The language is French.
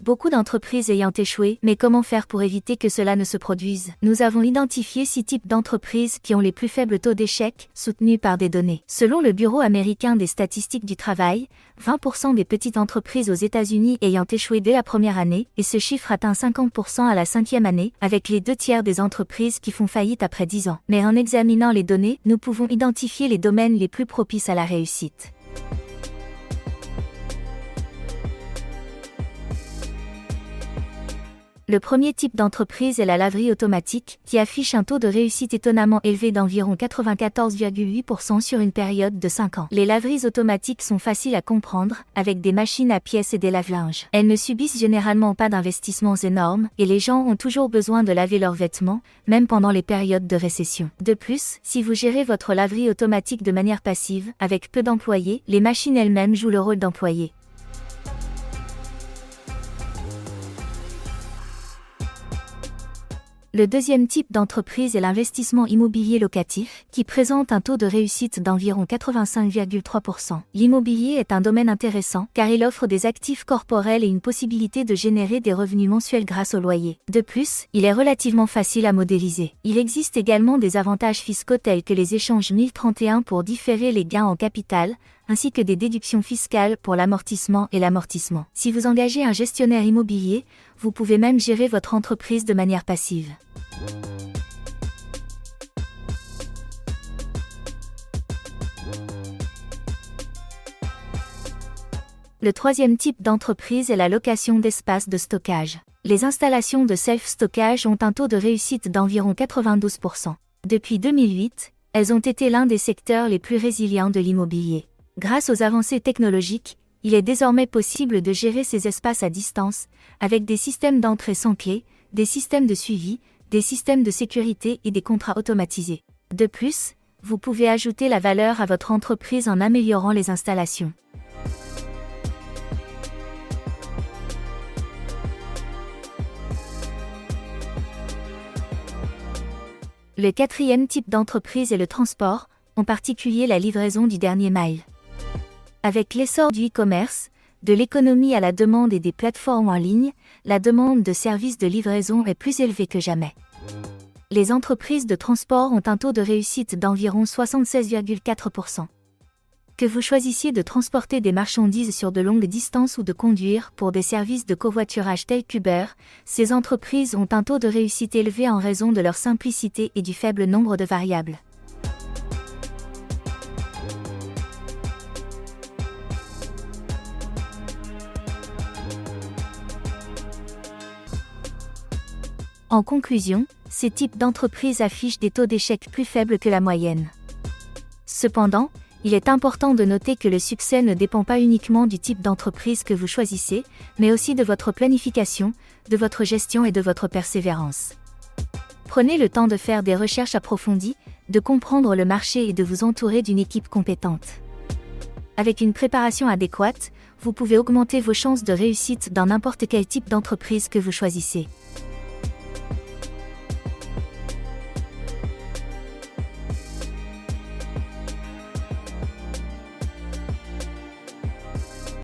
Beaucoup d'entreprises ayant échoué, mais comment faire pour éviter que cela ne se produise? Nous avons identifié 6 types d'entreprises qui ont les plus faibles taux d'échec, soutenus par des données. Selon le Bureau américain des statistiques du travail, 20% des petites entreprises aux États-Unis ayant échoué dès la première année, et ce chiffre atteint 50% à la 5e année, avec les 2/3 des entreprises qui font faillite après 10 ans. Mais en examinant les données, nous pouvons identifier les domaines les plus propices à la réussite. Le premier type d'entreprise est la laverie automatique, qui affiche un taux de réussite étonnamment élevé d'environ 94,8% sur une période de 5 ans. Les laveries automatiques sont faciles à comprendre, avec des machines à pièces et des lave-linges. Elles ne subissent généralement pas d'investissements énormes, et les gens ont toujours besoin de laver leurs vêtements, même pendant les périodes de récession. De plus, si vous gérez votre laverie automatique de manière passive, avec peu d'employés, les machines elles-mêmes jouent le rôle d'employés. Le deuxième type d'entreprise est l'investissement immobilier locatif, qui présente un taux de réussite d'environ 85,3%. L'immobilier est un domaine intéressant, car il offre des actifs corporels et une possibilité de générer des revenus mensuels grâce au loyer. De plus, il est relativement facile à modéliser. Il existe également des avantages fiscaux tels que les échanges 1031 pour différer les gains en capital, ainsi que des déductions fiscales pour l'amortissement et l'amortissement. Si vous engagez un gestionnaire immobilier, vous pouvez même gérer votre entreprise de manière passive. Le troisième type d'entreprise est la location d'espaces de stockage. Les installations de self-stockage ont un taux de réussite d'environ 92%. Depuis 2008, elles ont été l'un des secteurs les plus résilients de l'immobilier. Grâce aux avancées technologiques, il est désormais possible de gérer ces espaces à distance, avec des systèmes d'entrée sans clé, des systèmes de suivi, des systèmes de sécurité et des contrats automatisés. De plus, vous pouvez ajouter la valeur à votre entreprise en améliorant les installations. Le quatrième type d'entreprise est le transport, en particulier la livraison du dernier mile. Avec l'essor du e-commerce, de l'économie à la demande et des plateformes en ligne, la demande de services de livraison est plus élevée que jamais. Les entreprises de transport ont un taux de réussite d'environ 76,4%. Que vous choisissiez de transporter des marchandises sur de longues distances ou de conduire pour des services de covoiturage tels qu'Uber, ces entreprises ont un taux de réussite élevé en raison de leur simplicité et du faible nombre de variables. En conclusion, ces types d'entreprises affichent des taux d'échec plus faibles que la moyenne. Cependant, il est important de noter que le succès ne dépend pas uniquement du type d'entreprise que vous choisissez, mais aussi de votre planification, de votre gestion et de votre persévérance. Prenez le temps de faire des recherches approfondies, de comprendre le marché et de vous entourer d'une équipe compétente. Avec une préparation adéquate, vous pouvez augmenter vos chances de réussite dans n'importe quel type d'entreprise que vous choisissez.